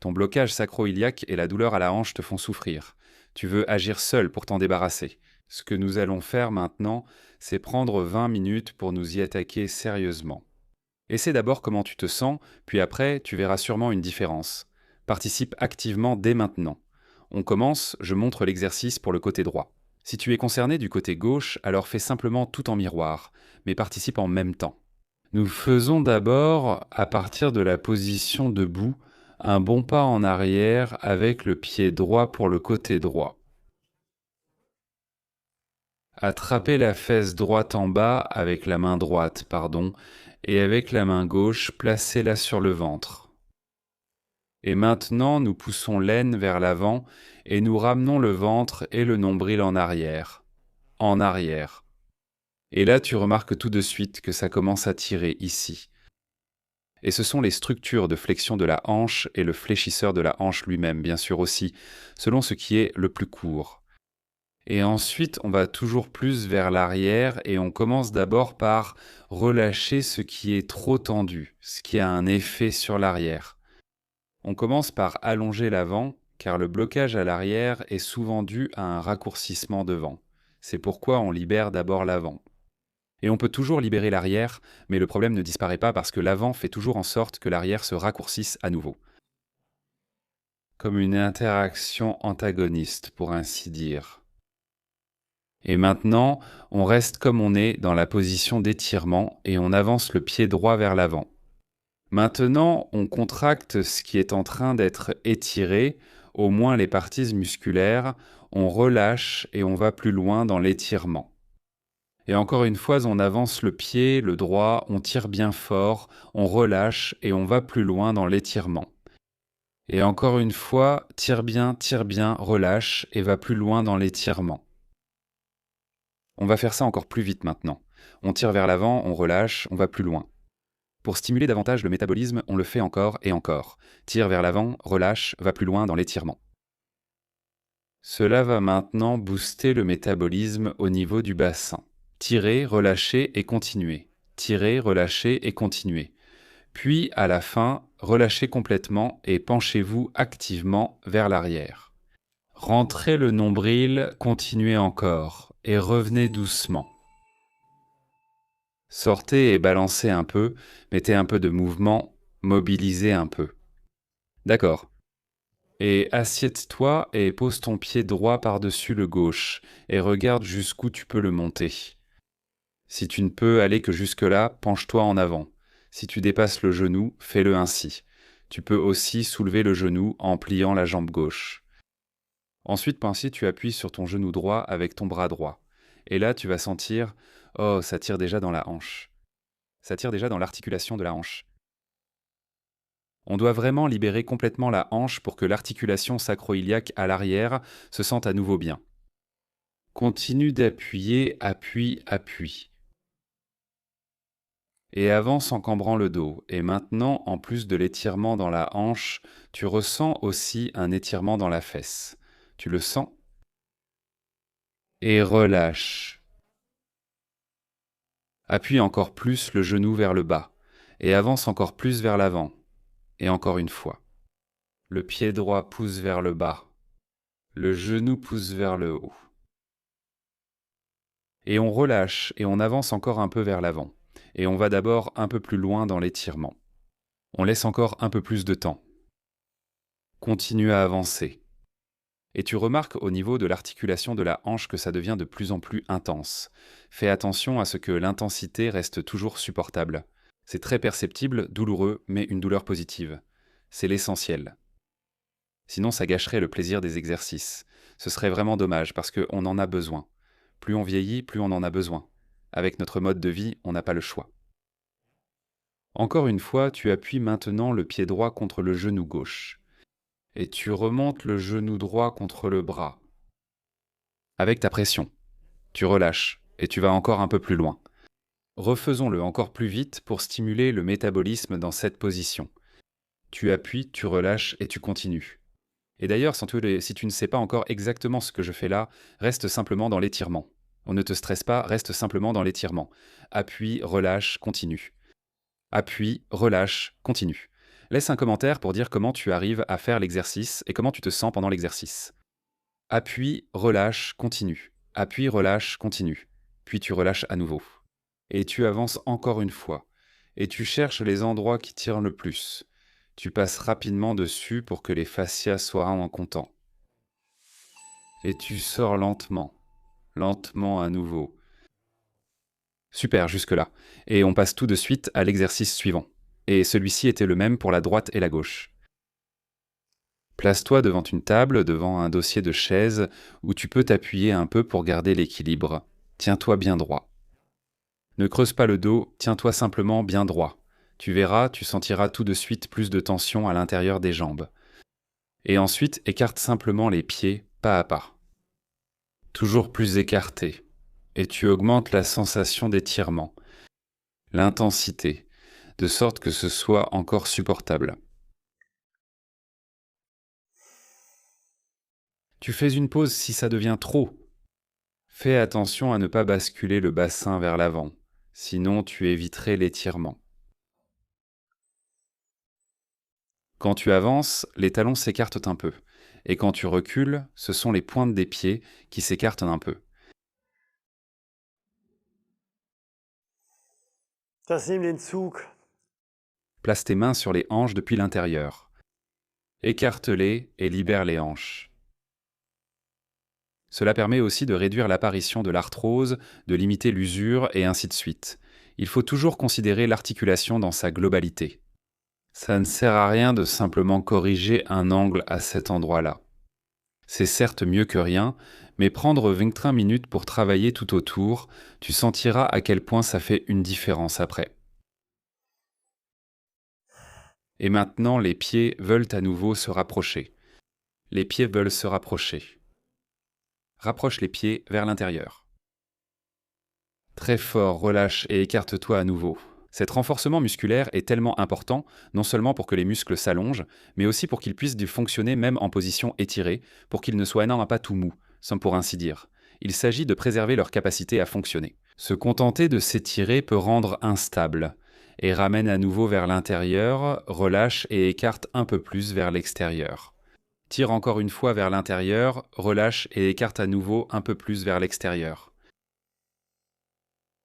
Ton blocage sacro-iliaque et la douleur à la hanche te font souffrir. Tu veux agir seul pour t'en débarrasser. Ce que nous allons faire maintenant, c'est prendre 20 minutes pour nous y attaquer sérieusement. Essaie d'abord comment tu te sens, puis après, tu verras sûrement une différence. Participe activement dès maintenant. On commence, je montre l'exercice pour le côté droit. Si tu es concerné du côté gauche, alors fais simplement tout en miroir, mais participe en même temps. Nous faisons d'abord, à partir de la position debout, un bon pas en arrière avec le pied droit pour le côté droit. Attrapez la fesse droite en bas avec la main droite, et avec la main gauche, placez-la sur le ventre. Et maintenant, nous poussons l'aine vers l'avant et nous ramenons le ventre et le nombril en arrière. En arrière. Et là, tu remarques tout de suite que ça commence à tirer ici. Et ce sont les structures de flexion de la hanche et le fléchisseur de la hanche lui-même, bien sûr aussi, selon ce qui est le plus court. Et ensuite, on va toujours plus vers l'arrière et on commence d'abord par relâcher ce qui est trop tendu, ce qui a un effet sur l'arrière. On commence par allonger l'avant, car le blocage à l'arrière est souvent dû à un raccourcissement devant. C'est pourquoi on libère d'abord l'avant. Et on peut toujours libérer l'arrière, mais le problème ne disparaît pas parce que l'avant fait toujours en sorte que l'arrière se raccourcisse à nouveau. Comme une interaction antagoniste, pour ainsi dire. Et maintenant, on reste comme on est dans la position d'étirement et on avance le pied droit vers l'avant. Maintenant, on contracte ce qui est en train d'être étiré, au moins les parties musculaires, on relâche et on va plus loin dans l'étirement. Et encore une fois, on avance le pied, le droit, on tire bien fort, on relâche et on va plus loin dans l'étirement. Et encore une fois, tire bien, relâche et va plus loin dans l'étirement. On va faire ça encore plus vite maintenant. On tire vers l'avant, on relâche, on va plus loin. Pour stimuler davantage le métabolisme, on le fait encore et encore. Tire vers l'avant, relâche, va plus loin dans l'étirement. Cela va maintenant booster le métabolisme au niveau du bassin. Tirez, relâchez et continuez. Tirez, relâchez et continuez. Puis, à la fin, relâchez complètement et penchez-vous activement vers l'arrière. Rentrez le nombril, continuez encore et revenez doucement. Sortez et balancez un peu, mettez un peu de mouvement, mobilisez un peu. D'accord. Et assieds-toi et pose ton pied droit par-dessus le gauche et regarde jusqu'où tu peux le monter. Si tu ne peux aller que jusque-là, penche-toi en avant. Si tu dépasses le genou, fais-le ainsi. Tu peux aussi soulever le genou en pliant la jambe gauche. Ensuite, pince, tu appuies sur ton genou droit avec ton bras droit. Et là, tu vas sentir, oh, ça tire déjà dans la hanche. Ça tire déjà dans l'articulation de la hanche. On doit vraiment libérer complètement la hanche pour que l'articulation sacro-iliaque à l'arrière se sente à nouveau bien. Continue d'appuyer, appuie, appuie. Et avance en cambrant le dos. Et maintenant, en plus de l'étirement dans la hanche, tu ressens aussi un étirement dans la fesse. Tu le sens? Et relâche. Appuie encore plus le genou vers le bas. Et avance encore plus vers l'avant. Et encore une fois. Le pied droit pousse vers le bas. Le genou pousse vers le haut. Et on relâche et on avance encore un peu vers l'avant. Et on va d'abord un peu plus loin dans l'étirement. On laisse encore un peu plus de temps. Continue à avancer. Et tu remarques au niveau de l'articulation de la hanche que ça devient de plus en plus intense. Fais attention à ce que l'intensité reste toujours supportable. C'est très perceptible, douloureux, mais une douleur positive. C'est l'essentiel. Sinon, ça gâcherait le plaisir des exercices. Ce serait vraiment dommage parce qu'on en a besoin. Plus on vieillit, plus on en a besoin. Avec notre mode de vie, on n'a pas le choix. Encore une fois, tu appuies maintenant le pied droit contre le genou gauche. Et tu remontes le genou droit contre le bras. Avec ta pression. Tu relâches et tu vas encore un peu plus loin. Refaisons-le encore plus vite pour stimuler le métabolisme dans cette position. Tu appuies, tu relâches et tu continues. Et d'ailleurs, si tu ne sais pas encore exactement ce que je fais là, reste simplement dans l'étirement. On ne te stresse pas, reste simplement dans l'étirement. Appuie, relâche, continue. Appuie, relâche, continue. Laisse un commentaire pour dire comment tu arrives à faire l'exercice et comment tu te sens pendant l'exercice. Appuie, relâche, continue. Appuie, relâche, continue. Puis tu relâches à nouveau. Et tu avances encore une fois. Et tu cherches les endroits qui tirent le plus. Tu passes rapidement dessus pour que les fascias soient en contents. Et tu sors lentement. Lentement à nouveau. Super, jusque-là. Et on passe tout de suite à l'exercice suivant. Et celui-ci était le même pour la droite et la gauche. Place-toi devant une table, devant un dossier de chaise, où tu peux t'appuyer un peu pour garder l'équilibre. Tiens-toi bien droit. Ne creuse pas le dos, tiens-toi simplement bien droit. Tu verras, tu sentiras tout de suite plus de tension à l'intérieur des jambes. Et ensuite, écarte simplement les pieds, pas à pas. Toujours plus écarté. Et tu augmentes la sensation d'étirement, l'intensité, de sorte que ce soit encore supportable. Tu fais une pause si ça devient trop. Fais attention à ne pas basculer le bassin vers l'avant, sinon tu éviterais l'étirement. Quand tu avances, les talons s'écartent un peu, et quand tu recules, ce sont les pointes des pieds qui s'écartent un peu. Das nimmt den Zug. Place tes mains sur les hanches depuis l'intérieur. Écarte-les et libère les hanches. Cela permet aussi de réduire l'apparition de l'arthrose, de limiter l'usure et ainsi de suite. Il faut toujours considérer l'articulation dans sa globalité. Ça ne sert à rien de simplement corriger un angle à cet endroit-là. C'est certes mieux que rien, mais prendre 20 minutes pour travailler tout autour, tu sentiras à quel point ça fait une différence après. Et maintenant, les pieds veulent à nouveau se rapprocher. Les pieds veulent se rapprocher. Rapproche les pieds vers l'intérieur. Très fort, relâche et écarte-toi à nouveau. Cet renforcement musculaire est tellement important, non seulement pour que les muscles s'allongent, mais aussi pour qu'ils puissent fonctionner même en position étirée, pour qu'ils ne soient pas tout mous, sans pour ainsi dire. Il s'agit de préserver leur capacité à fonctionner. Se contenter de s'étirer peut rendre instable, et ramène à nouveau vers l'intérieur, relâche et écarte un peu plus vers l'extérieur. Tire encore une fois vers l'intérieur, relâche et écarte à nouveau un peu plus vers l'extérieur.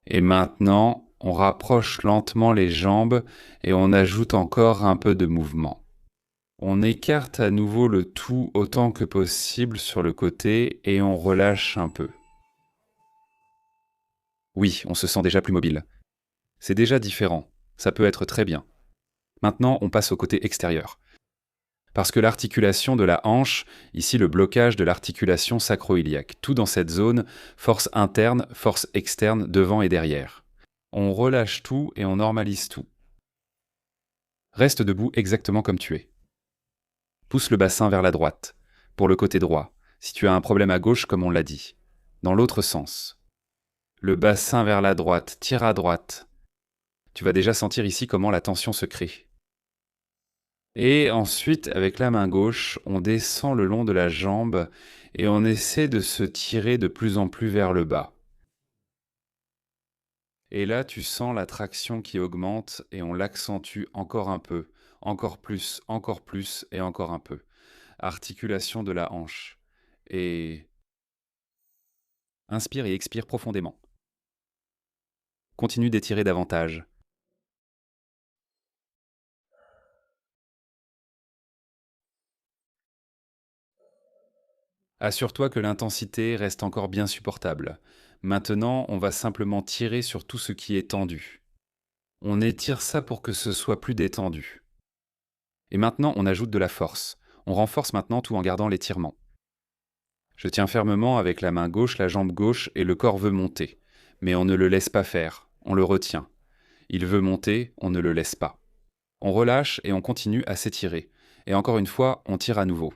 Et maintenant, on rapproche lentement les jambes et on ajoute encore un peu de mouvement. On écarte à nouveau le tout autant que possible sur le côté et on relâche un peu. Oui, on se sent déjà plus mobile. C'est déjà différent, ça peut être très bien. Maintenant, on passe au côté extérieur. Parce que l'articulation de la hanche, ici le blocage de l'articulation sacro-iliaque, tout dans cette zone, force interne, force externe, devant et derrière. On relâche tout et on normalise tout. Reste debout exactement comme tu es. Pousse le bassin vers la droite, pour le côté droit, si tu as un problème à gauche comme on l'a dit. Dans l'autre sens. Le bassin vers la droite, tire à droite. Tu vas déjà sentir ici comment la tension se crée. Et ensuite, avec la main gauche, on descend le long de la jambe et on essaie de se tirer de plus en plus vers le bas. Et là, tu sens la traction qui augmente et on l'accentue encore un peu, encore plus et encore un peu. Articulation de la hanche. Et inspire et expire profondément. Continue d'étirer davantage. Assure-toi que l'intensité reste encore bien supportable. Maintenant, on va simplement tirer sur tout ce qui est tendu. On étire ça pour que ce soit plus détendu. Et maintenant, on ajoute de la force. On renforce maintenant tout en gardant l'étirement. Je tiens fermement avec la main gauche, la jambe gauche et le corps veut monter. Mais on ne le laisse pas faire, on le retient. Il veut monter, on ne le laisse pas. On relâche et on continue à s'étirer. Et encore une fois, on tire à nouveau.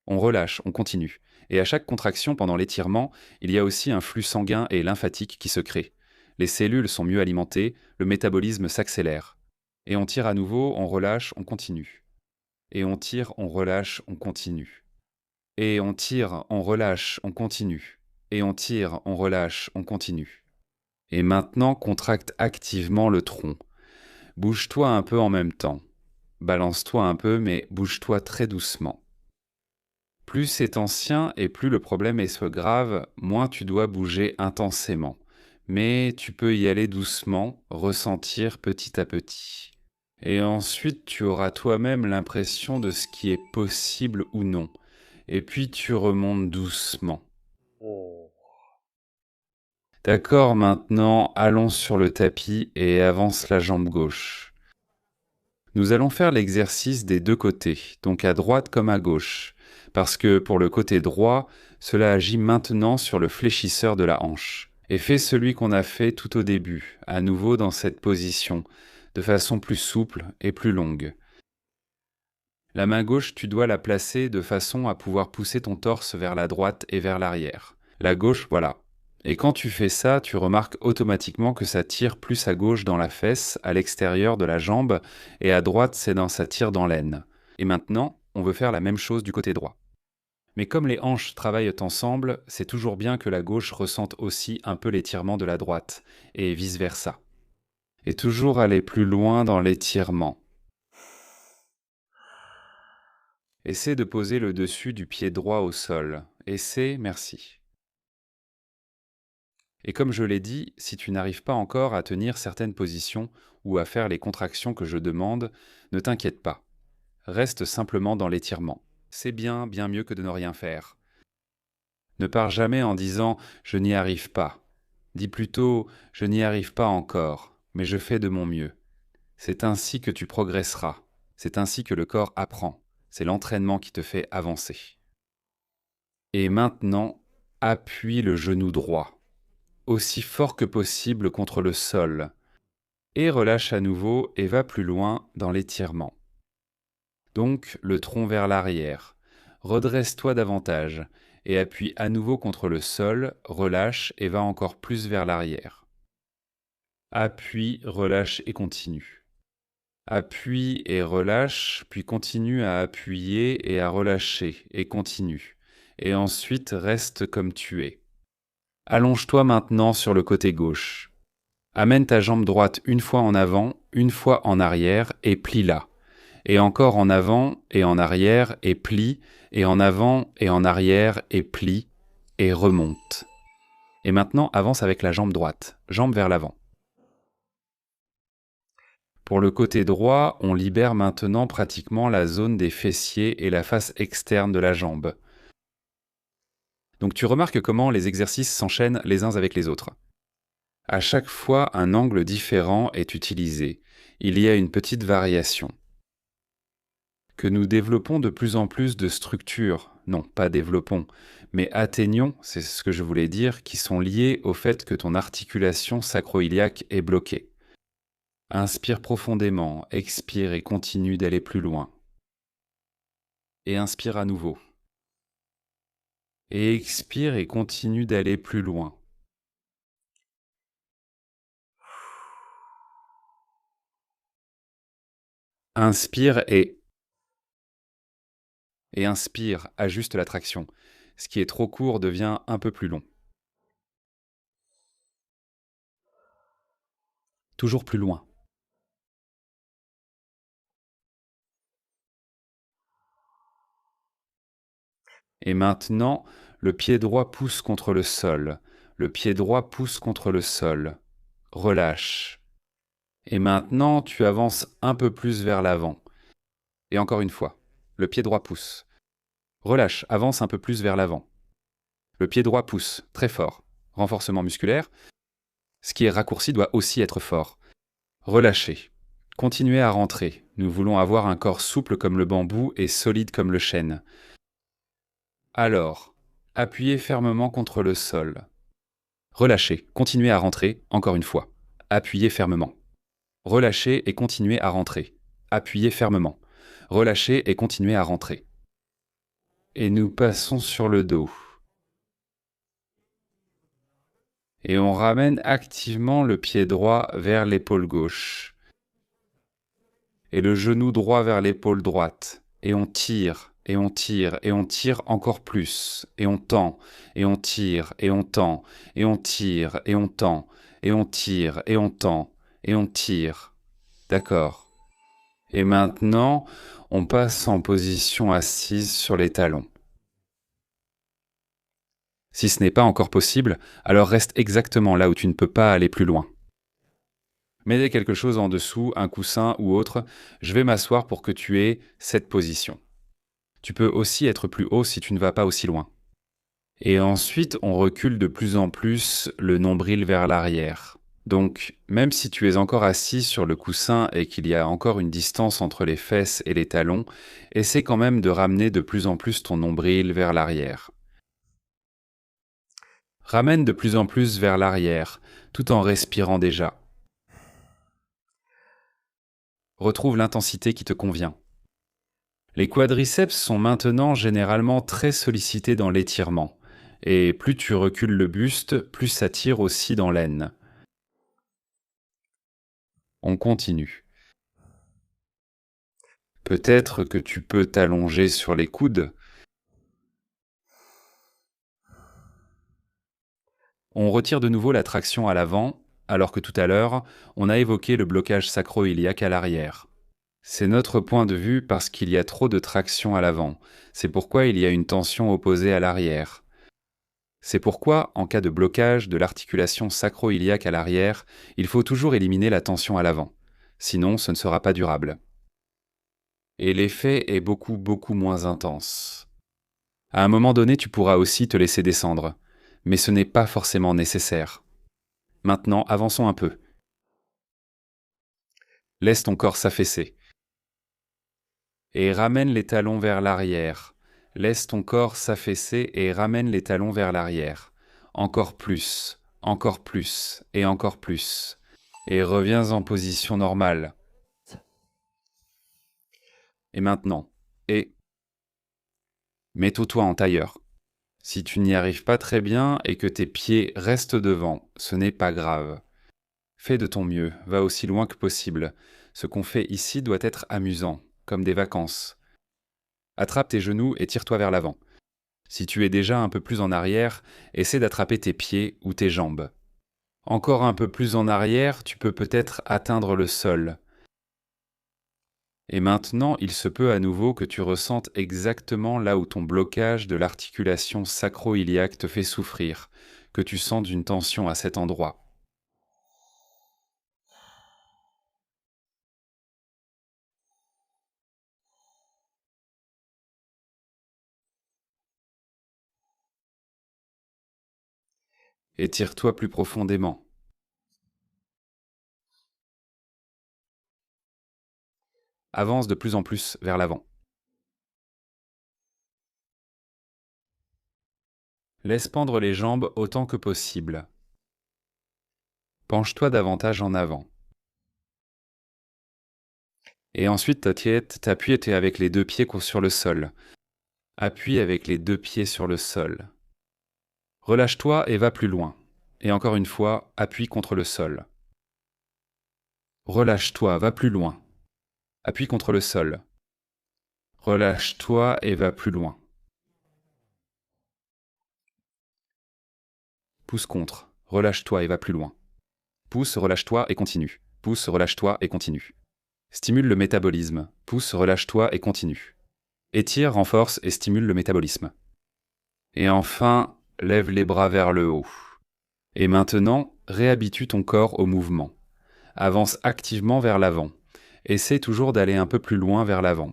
On relâche, on continue. Et à chaque contraction pendant l'étirement, il y a aussi un flux sanguin et lymphatique qui se crée. Les cellules sont mieux alimentées, le métabolisme s'accélère. Et on tire à nouveau, on relâche, on continue. Et on tire, on relâche, on continue. Et on tire, on relâche, on continue. Et on tire, on relâche, on continue. Et maintenant, contracte activement le tronc. Bouge-toi un peu en même temps. Balance-toi un peu, mais bouge-toi très doucement. Plus c'est ancien et plus le problème est grave, moins tu dois bouger intensément. Mais tu peux y aller doucement, ressentir petit à petit. Et ensuite, tu auras toi-même l'impression de ce qui est possible ou non. Et puis tu remontes doucement. Oh. D'accord, maintenant, allons sur le tapis et avance la jambe gauche. Nous allons faire l'exercice des deux côtés, donc à droite comme à gauche, parce que pour le côté droit, cela agit maintenant sur le fléchisseur de la hanche. Et fais celui qu'on a fait tout au début, à nouveau dans cette position, de façon plus souple et plus longue. La main gauche, tu dois la placer de façon à pouvoir pousser ton torse vers la droite et vers l'arrière. La gauche, voilà. Et quand tu fais ça, tu remarques automatiquement que ça tire plus à gauche dans la fesse, à l'extérieur de la jambe, et à droite, ça tire dans l'aine. Et maintenant, on veut faire la même chose du côté droit. Mais comme les hanches travaillent ensemble, c'est toujours bien que la gauche ressente aussi un peu l'étirement de la droite, et vice-versa. Et toujours aller plus loin dans l'étirement. Essaie de poser le dessus du pied droit au sol. Essaie, merci. Et comme je l'ai dit, si tu n'arrives pas encore à tenir certaines positions ou à faire les contractions que je demande, ne t'inquiète pas. Reste simplement dans l'étirement. C'est bien, bien mieux que de ne rien faire. Ne pars jamais en disant « je n'y arrive pas ». Dis plutôt « je n'y arrive pas encore, mais je fais de mon mieux ». C'est ainsi que tu progresseras. C'est ainsi que le corps apprend. C'est l'entraînement qui te fait avancer. Et maintenant, appuie le genou droit, aussi fort que possible contre le sol, et relâche à nouveau et va plus loin dans l'étirement. Donc, le tronc vers l'arrière. Redresse-toi davantage, et appuie à nouveau contre le sol, relâche et va encore plus vers l'arrière. Appuie, relâche et continue. Appuie et relâche, puis continue à appuyer et à relâcher, et continue. Et ensuite reste comme tu es. Allonge-toi maintenant sur le côté gauche. Amène ta jambe droite une fois en avant, une fois en arrière, et plie-la. Et encore en avant et en arrière, et plie, et en avant et en arrière, et plie, et remonte. Et maintenant avance avec la jambe droite, jambe vers l'avant. Pour le côté droit, on libère maintenant pratiquement la zone des fessiers et la face externe de la jambe. Donc tu remarques comment les exercices s'enchaînent les uns avec les autres. À chaque fois, un angle différent est utilisé. Il y a une petite variation. Que nous développons de plus en plus de structures, non pas développons, mais atteignons, c'est ce que je voulais dire, qui sont liées au fait que ton articulation sacro-iliaque est bloquée. Inspire profondément, expire et continue d'aller plus loin. Et inspire à nouveau. Et expire et continue d'aller plus loin. Inspire et inspire, ajuste la traction. Ce qui est trop court devient un peu plus long. Toujours plus loin. Et maintenant, le pied droit pousse contre le sol. Le pied droit pousse contre le sol. Relâche. Et maintenant, tu avances un peu plus vers l'avant. Et encore une fois, le pied droit pousse. Relâche, avance un peu plus vers l'avant. Le pied droit pousse, très fort. Renforcement musculaire. Ce qui est raccourci doit aussi être fort. Relâchez. Continuez à rentrer. Nous voulons avoir un corps souple comme le bambou et solide comme le chêne. Alors, appuyez fermement contre le sol. Relâchez, continuez à rentrer, encore une fois. Appuyez fermement. Relâchez et continuez à rentrer. Appuyez fermement. Relâchez et continuez à rentrer. Et nous passons sur le dos. Et on ramène activement le pied droit vers l'épaule gauche. Et le genou droit vers l'épaule droite. Et on tire, et on tire, et on tire encore plus. Et on tend, et on tire, et on tend, et on tire, et on tend, et on tire, et on tend, et on tire. D'accord. Et maintenant, on passe en position assise sur les talons. Si ce n'est pas encore possible, alors reste exactement là où tu ne peux pas aller plus loin. Mets quelque chose en dessous, un coussin ou autre, je vais m'asseoir pour que tu aies cette position. Tu peux aussi être plus haut si tu ne vas pas aussi loin. Et ensuite, on recule de plus en plus le nombril vers l'arrière. Donc, même si tu es encore assis sur le coussin et qu'il y a encore une distance entre les fesses et les talons, essaie quand même de ramener de plus en plus ton nombril vers l'arrière. Ramène de plus en plus vers l'arrière, tout en respirant déjà. Retrouve l'intensité qui te convient. Les quadriceps sont maintenant généralement très sollicités dans l'étirement, et plus tu recules le buste, plus ça tire aussi dans l'aine. On continue. Peut-être que tu peux t'allonger sur les coudes. On retire de nouveau la traction à l'avant, alors que tout à l'heure, on a évoqué le blocage sacro-iliaque à l'arrière. C'est notre point de vue parce qu'il y a trop de traction à l'avant. C'est pourquoi il y a une tension opposée à l'arrière. C'est pourquoi, en cas de blocage de l'articulation sacro-iliaque à l'arrière, il faut toujours éliminer la tension à l'avant. Sinon, ce ne sera pas durable. Et l'effet est beaucoup moins intense. À un moment donné, tu pourras aussi te laisser descendre, mais ce n'est pas forcément nécessaire. Maintenant, avançons un peu. Laisse ton corps s'affaisser. Et ramène les talons vers l'arrière. Laisse ton corps s'affaisser et ramène les talons vers l'arrière. Encore plus, et encore plus. Et reviens en position normale. Et maintenant, mets-toi en tailleur. Si tu n'y arrives pas très bien et que tes pieds restent devant, ce n'est pas grave. Fais de ton mieux, va aussi loin que possible. Ce qu'on fait ici doit être amusant, comme des vacances. Attrape tes genoux et tire-toi vers l'avant. Si tu es déjà un peu plus en arrière, essaie d'attraper tes pieds ou tes jambes. Encore un peu plus en arrière, tu peux peut-être atteindre le sol. Et maintenant, il se peut à nouveau que tu ressentes exactement là où ton blocage de l'articulation sacro-iliaque te fait souffrir, que tu sentes une tension à cet endroit. Étire-toi plus profondément. Avance de plus en plus vers l'avant. Laisse pendre les jambes autant que possible. Penche-toi davantage en avant. Et ensuite, t'appuies avec les deux pieds sur le sol. Appuie avec les deux pieds sur le sol. Relâche-toi et va plus loin. Et encore une fois, appuie contre le sol. Relâche-toi, va plus loin. Appuie contre le sol. Relâche-toi et va plus loin. Pousse contre. Relâche-toi et va plus loin. Pousse, relâche-toi et continue. Pousse, relâche-toi et continue. Stimule le métabolisme. Pousse, relâche-toi et continue. Étire, renforce et stimule le métabolisme. Et enfin, lève les bras vers le haut. Et maintenant, réhabitue ton corps au mouvement. Avance activement vers l'avant. Essaie toujours d'aller un peu plus loin vers l'avant.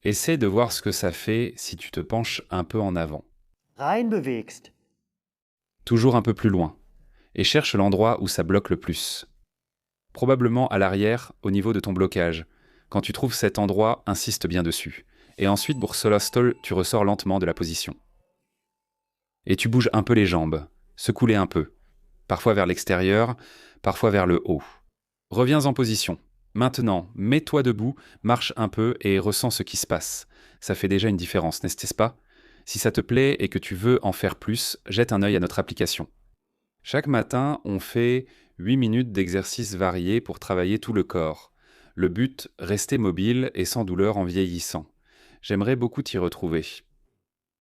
Essaie de voir ce que ça fait si tu te penches un peu en avant. Reinbewegst. Toujours un peu plus loin. Et cherche l'endroit où ça bloque le plus. Probablement à l'arrière, au niveau de ton blocage. Quand tu trouves cet endroit, insiste bien dessus. Et ensuite, pour Solostol, tu ressors lentement de la position. Et tu bouges un peu les jambes. Secoue-les un peu. Parfois vers l'extérieur, parfois vers le haut. Reviens en position. Maintenant, mets-toi debout, marche un peu et ressens ce qui se passe. Ça fait déjà une différence, n'est-ce pas? Si ça te plaît et que tu veux en faire plus, jette un œil à notre application. Chaque matin, on fait 8 minutes d'exercices variés pour travailler tout le corps. Le but, rester mobile et sans douleur en vieillissant. J'aimerais beaucoup t'y retrouver.